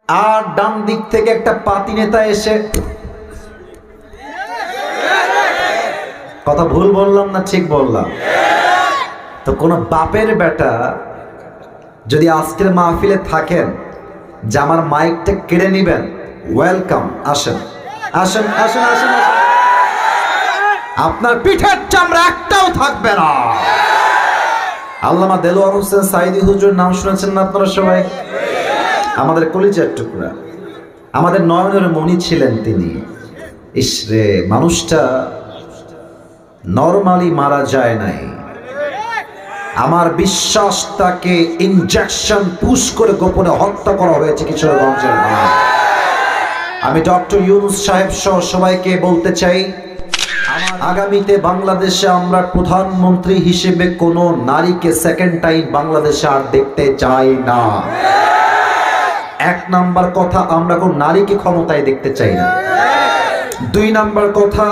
আর ডান দিক থেকে একটা পাতি নেতা এসে, কথা ভুল বললাম না ঠিক বললাম? তো কোন বাপের বেটা যদি আজকের মাহফিলে থাকেন যে আমার মাইকটা কেড়ে নিবেন, ওয়েলকাম, আসেন আসেন আসেন আসেন, আপনার পিঠের চামড়া একটাও থাকবে না। আল্লামা দেলোয়ার হোসেন সাইদি হুজুর নাম শুনেছেন না আপনারা সবাই? আমাদের কলিজার টুকরা, আমাদের নয়নের মণি ছিলেন তিনি। ইসরে, মানুষটা নরমালি মারা যায় নাই। আমার বিশ্বাস তাকে ইনজেকশন পুশ করে গোপনে হত্যা করা হয়েছে কিশোরগঞ্জের ভাই। আমি ডক্টর ইউনূস সাহেব সহ সবাইকে বলতে চাই, আগামীতে বাংলাদেশে আমরা প্রধানমন্ত্রী হিসেবে কোন নারীকে সেকেন্ড টাইম বাংলাদেশে আর দেখতে চাই না। এক নাম্বার কথা, আমরা কোন নারীকে ক্ষমতায় দেখতে চাই না। দুই নাম্বার কথা,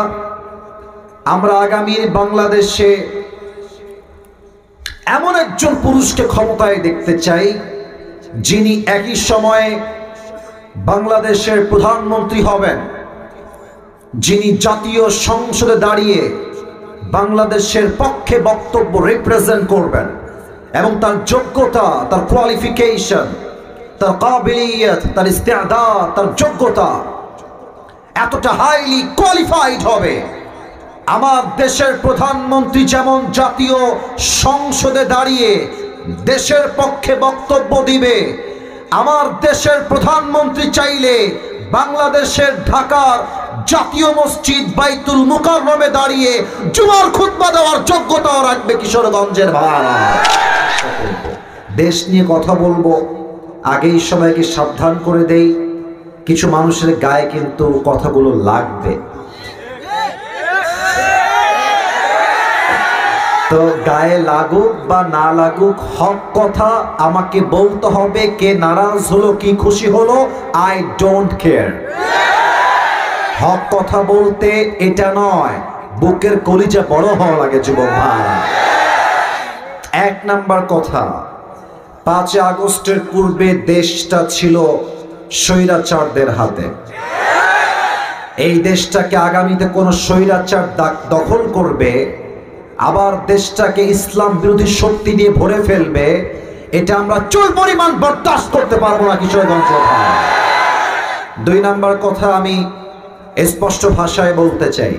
আমরা আগামী বাংলাদেশে এমন একজন পুরুষকে ক্ষমতায় দেখতে চাই যিনি একই সময়ে বাংলাদেশের প্রধানমন্ত্রী হবেন, যিনি জাতীয় সংসদে দাঁড়িয়ে বাংলাদেশের পক্ষে বক্তব্য রিপ্রেজেন্ট করবেন এবং তার যোগ্যতা, তার কোয়ালিফিকেশন, তার কাবিলিয়ত, তার ইস্তেআদাদ, তার যোগ্যতা এতটা হাইলি কোয়ালিফাইড হবে। আমার দেশের প্রধানমন্ত্রী যেমন জাতীয় সংসদে দাঁড়িয়ে দেশের পক্ষে বক্তব্য দিবে, আমার দেশের প্রধানমন্ত্রী চাইলে বাংলাদেশের ঢাকার জাতীয় মসজিদ বাইতুল মুকাররমে দাঁড়িয়ে জুমার খুতবা দেওয়ার যোগ্যতাও রাখবে কিশোরগঞ্জের ভাই। দেশ নিয়ে কথা বলবো, আগেই সবাইকে সাবধান করে দেই, কিছু মানুষের গায়ে কিন্তু কথাগুলো লাগবে। তো গায়ে লাগুক বা না লাগুক, হক কথা আমাকে বলতে হবে। কে নারাজ হলো কি খুশি হলো, আই ডোন্ট কেয়ার। হক কথা বলতে এটা নয়, বুকের কলিজা বড় হওয়া লাগে যুবক ভাই। এক নাম্বার কথা, 5 আগস্টের পূর্বে দেশটা ছিল স্বৈরাচারদের হাতে। এই দেশটাকে আগামীতে কোন স্বৈরাচার দখল করবে, আবার দেশটাকে ইসলাম বিরোধী শক্তি দিয়ে ভরে ফেলবে, এটা আমরা চুল পরিমাণ বরদাস্ত করতে পারবো না কিশোরগঞ্জ। দুই নাম্বার কথা আমি স্পষ্ট ভাষায় বলতে চাই,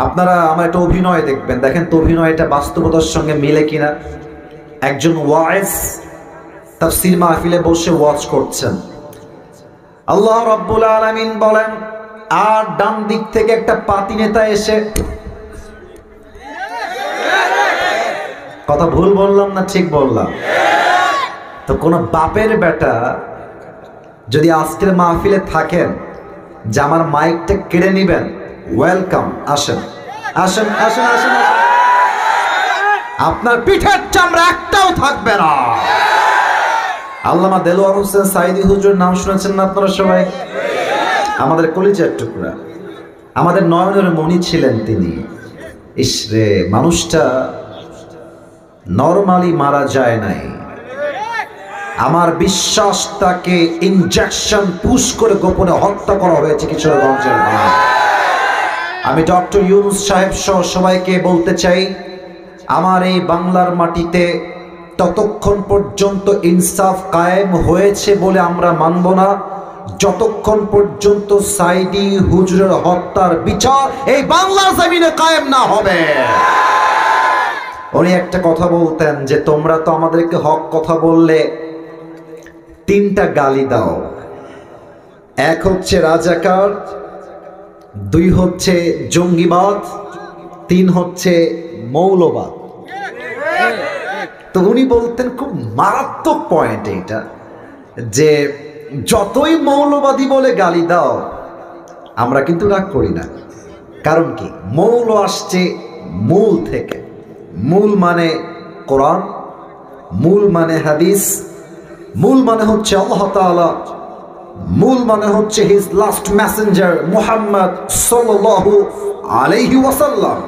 আপনারা আমার একটা অভিনয় দেখবেন, দেখেন তো অভিনয়টা বাস্তবতার সঙ্গে মিলে কিনা। একজন ওয়াইজ তাফসীর মাহফিলে বসে ওয়াজ করছেন, আল্লাহ রাব্বুল আলামিন বলেন, আর ডান দিক থেকে একটা পাতি নেতা এসে, কথা ভুল বললাম না ঠিক বললাম? তো কোন বাপের বেটা যদি আজকের মাহফিলে থাকেন যে আমার মাইকটা কেড়ে নিবেন, ওয়েলকাম, আসেন আসেন আসেন আসেন, আপনার পিঠের চামড়া একটাও থাকবে না। আল্লামা দেলোয়ার হোসেন সাইদি হুজুর নাম শুনেছেন না আপনারা সবাই? আমাদের কলিজার টুকরা, আমাদের নয়নের মণি ছিলেন তিনি। ইসরে, মানুষটা নরমালি মারা যায় নাই। আমার বিশ্বাস তাকে ইনজেকশন পুশ করে গোপনে হত্যা করা হয়েছে কিশোরগঞ্জের ভাই। আমি ডক্টর ইউনূস সাহেব সহ সবাইকে বলতে চাই, আমার এই বাংলার মাটিতে ততক্ষণ পর্যন্ত ইনসাফ কায়েম হয়েছে বলে আমরা মানব না, যতক্ষণ পর্যন্ত সাইদি হুজুরের হত্যার বিচার এই বাংলার জমিনে কায়েম না হবে। উনি একটা কথা বলতেন যে, তোমরা তো আমাদেরকে হক কথা বললে 3টা গালি দাও, এক হচ্ছে রাজাকার, 2 হচ্ছে জঙ্গিবাদ, 3 হচ্ছে মৌলবাদ। তো উনি বলতেন, খুব মারাত্মক পয়েন্ট এটা, যে যতই মৌলবাদী বলে গালি দাও আমরা কিন্তু রাগ করি না। কারণ কি, মৌল আসছে মূল থেকে। মূল মানে কোরআন, মূল মানে হাদিস, মূল মানে হচ্ছে আল্লাহ তাআলা, মূল মানে হচ্ছে হিজ লাস্ট মেসেঞ্জার মুহাম্মদ সাল্লাল্লাহু আলাইহি ওয়াসাল্লাম।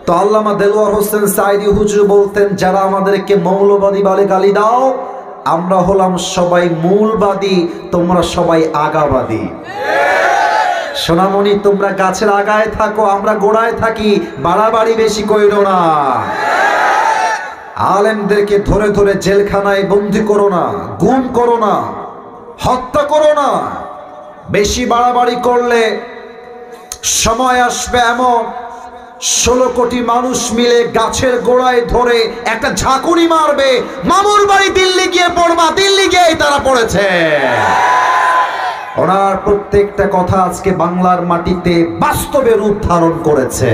তো আল্লামা দেলোয়ার হোসেন সাইদি হুজুর বলতেন, যারা আমাদেরকে মৌলবাদী বলে গালি দাও আমরা হলাম সবাই মূলবাদী, তোমরা সবাই আগাবাদী। সোনামণি, তোমরা গাছের আগায় থাকো, আমরা গোড়ায় থাকি, বাড়াবাড়ি বেশি কইরো না। আলেমদেরকে ধরে ধরে জেলখানায় বন্দি করো না, গুম করো না, হত্যা করো না। বেশি বাড়াবাড়ি করলে সময় আসবে এমন 16 কোটি মানুষ মিলে গাছের গোড়ায় ধরে একটা ঝাঁকুনি মারবে, মামুর বাড়ি দিল্লি গিয়ে পড়বা, দিল্লি গিয়ে তারা পড়েছে। ওনার প্রত্যেকটা কথা আজকে বাংলার মাটিতে বাস্তবে রূপ ধারণ করেছে।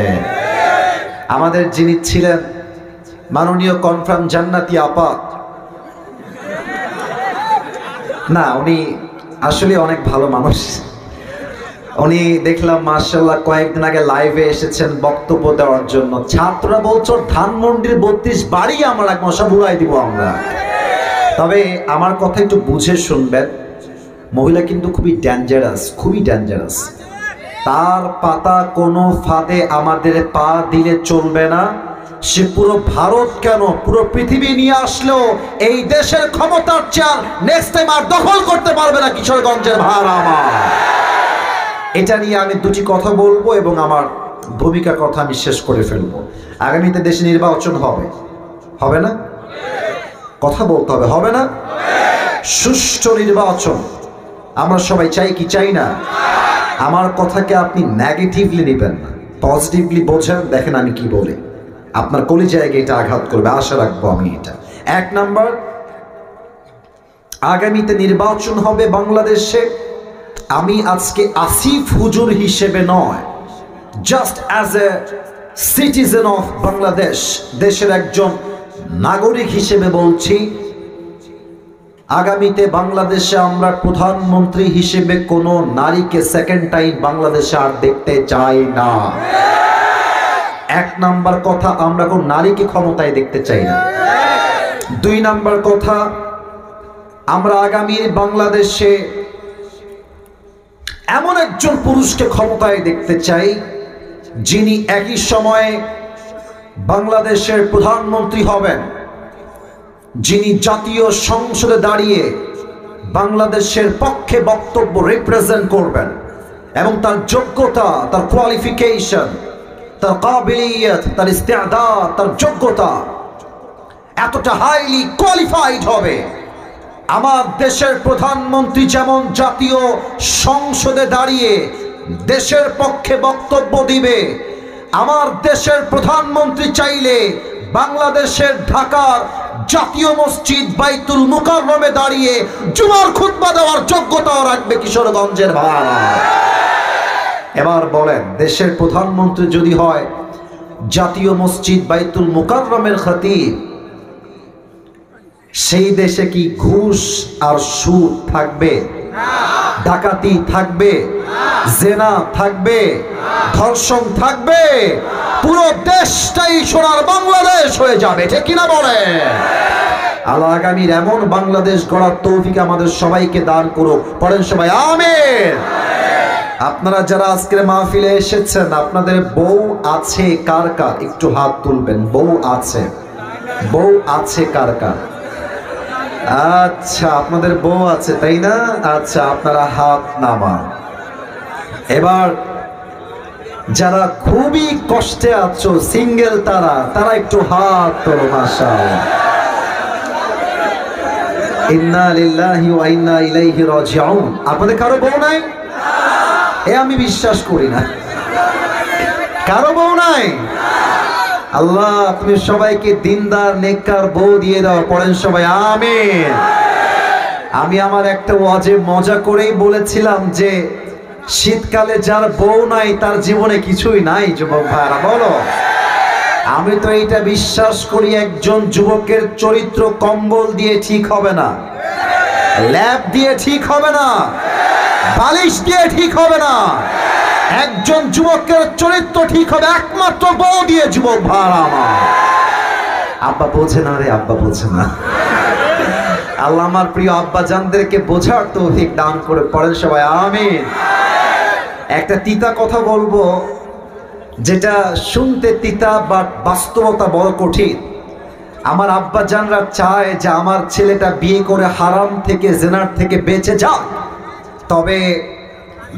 আমাদের যিনি ছিলেন মাননীয় কনফার্ম জান্নাতি আপা, না উনি আসলে অনেক ভালো মানুষ। উনি দেখলাম মাশাআল্লাহ কয়েকদিন আগে লাইভে এসেছেন বক্তব্য দেওয়ার জন্য। ছাত্ররা বলছো ধানমন্ডির 32 বাড়ি আমরা এক মশা বুড়াই দিব আমরা। তবে আমার কথা একটু বুঝে শুনবেন, মহিলা কিন্তু খুবই ডেঞ্জারাস, খুবই ডেঞ্জারাস। তার পাতা কোনো ফাঁদে আমাদের পা দিলে চলবে না। সে পুরো ভারত কেন পুরো পৃথিবী নিয়ে আসলেও এই দেশের ক্ষমতার চেয়ার নেক্সট টাইম আর দখল করতে পারবে না কিশোরগঞ্জের ভাড়া আমার। এটা নিয়ে আমি দুটি কথা বলবো এবং আমার ভূমিকার কথা আমি শেষ করে ফেলবো। আগামীতে দেশে নির্বাচন হবে, হবে না? কথা বলতে হবে, হবে না? সুষ্ঠু নির্বাচন আমরা সবাই চাই কি চাই না? আমার কথাকে আপনি নেগেটিভলি নেবেন না, পজিটিভলি বোঝেন। দেখেন আমি কি বলি, আপনার কলিজায় এটা আঘাত করবে, আশা রাখবো আমি এটা। 1 নাম্বার, আগামীতে নির্বাচন হবে বাংলাদেশে। আমি আজকে আসিফ হুজুর হিসেবে নয়, just as a citizen of Bangladesh, দেশের একজন নাগরিক হিসেবে বলছি, আগামীতে বাংলাদেশে আমরা প্রধানমন্ত্রী হিসেবে কোনো নারীকে সেকেন্ড টাইম বাংলাদেশে আর দেখতে চাই না। 1 নাম্বার কথা, আমরা কোন নারীকে ক্ষমতায় দেখতে চাই না। 2 নাম্বার কথা, আমরা আগামী বাংলাদেশে এমন একজন পুরুষকে ক্ষমতায় দেখতে চাই যিনি একই সময়ে বাংলাদেশের প্রধানমন্ত্রী হবেন, যিনি জাতীয় সংসদে দাঁড়িয়ে বাংলাদেশের পক্ষে বক্তব্য রিপ্রেজেন্ট করবেন এবং তার যোগ্যতা, তার কোয়ালিফিকেশন, তার কাবিলিয়ত, তার ইস্তেআদাদ, তার যোগ্যতা এতটা হাইলি কোয়ালিফাইড হবে। আমার দেশের প্রধানমন্ত্রী যেমন জাতীয় সংসদে দাঁড়িয়ে দেশের পক্ষে বক্তব্য দিবে, আমার দেশের প্রধানমন্ত্রী চাইলে বাংলাদেশের ঢাকার জাতীয় মসজিদ বাইতুল মুকাররমে দাঁড়িয়ে জুমার খুতবা দেওয়ার যোগ্যতাও রাখবে কিশোরগঞ্জের ভাড়া। এবার বলেন, দেশের প্রধানমন্ত্রী যদি হয় জাতীয় মসজিদ বাইতুল মুকাররমের খতিব, সেই দেশে কি ঘুষ আর সুদ থাকবে? ডাকাতি থাকবে? জেনা থাকবে? ধর্ষণ থাকবে? পুরো দেশটাই সোনার বাংলাদেশ হয়ে যাবে, ঠিক কিনা বলে? আল্লাহ আগামীর এমন বাংলাদেশ গড়ার তৌফিক আমাদের সবাইকে দান করুক। পড়েন সবাই আমিন। আপনারা যারা আজকের মাহফিলে এসেছেন, আপনাদের বউ আছে কার কার? একটু হাত তুলবেন। বউ আছে, বউ আছে কার কার? আচ্ছা, আপনাদের বউ আছে তাই না? আচ্ছা, আপনারা হাত নামান। এবার যারা খুবই কষ্টে আছো, সিঙ্গেল, তারা একটু হাত তোলো। মাশাআল্লাহ। ইন্না লিল্লাহি ওয়া ইন্না ইলাইহি রাজিউন। আপনাদের কারো বউ নাই? আমি বিশ্বাস করি না। কারো বউ নাই? আল্লাহ তুমি সবাইকে দিনদার নেককার বউ দিয়ে দাও। পড়েন সবাই আমিন। আমি আমার একটা ওয়াজে মজা করেই বলেছিলাম যে শীতকালে যার বউ নাই তার জীবনে কিছুই নাই। যুবক ভাইরা বলো, আমি তো এইটা বিশ্বাস করি, একজন যুবকের চরিত্র কম্বল দিয়ে ঠিক হবে না, ল্যাপ দিয়ে ঠিক হবে না, বালিশ দিয়ে ঠিক হবে না। একজন যুবকের চরিত্র ঠিক হবে একমাত্র বউ দিয়ে। যুবক ভাইরা আমার, আব্বা বোঝে না রে, আব্বা বোঝে না। আল্লাহ আমার প্রিয় আব্বা জানদেরকে বোঝার তৌফিক দান করে। পড়েন সবাই আমিন। একটা তিতা কথা বলবো, যেটা শুনতে তিতা বাট বাস্তবতা বড় কঠিন। আমার আব্বা জানরা চায় যে আমার ছেলেটা বিয়ে করে হারাম থেকে জিনার থেকে বেঁচে যাক, তবে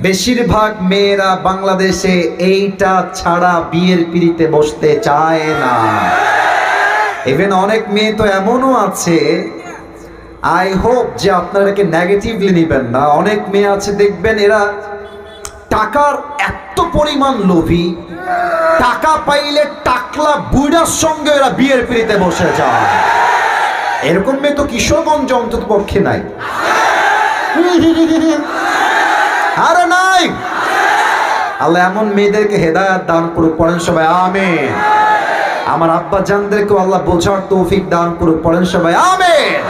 বেশিরভাগ মেয়েরা বাংলাদেশে এইটা ছাড়া বিয়ের পিড়িতে বসতে চায় না। ইভেন অনেক মেয়ে তো এমনও আছে, আই হোপ যে আপনারা একে নেগেটিভলি নেবেন না, অনেক মেয়ে আছে দেখবেন এরা টাকার এত পরিমাণ লোভী, টাকা পাইলে টাকলা বুড়ার সঙ্গে এরা বিয়ের পিড়িতে বসে যায়। এরকম মেয়ে তো কিশোরগঞ্জ অন্তত পক্ষে নাই। আরে নাই। আল্লাহ এমন মেয়েদেরকে হেদায়েত দান করুক, পড়েন সবাই আমিন। আমার আব্বা জানদেরকে আল্লাহ বোঝার তৌফিক দান করুক, পড়েন সবাই আমিন।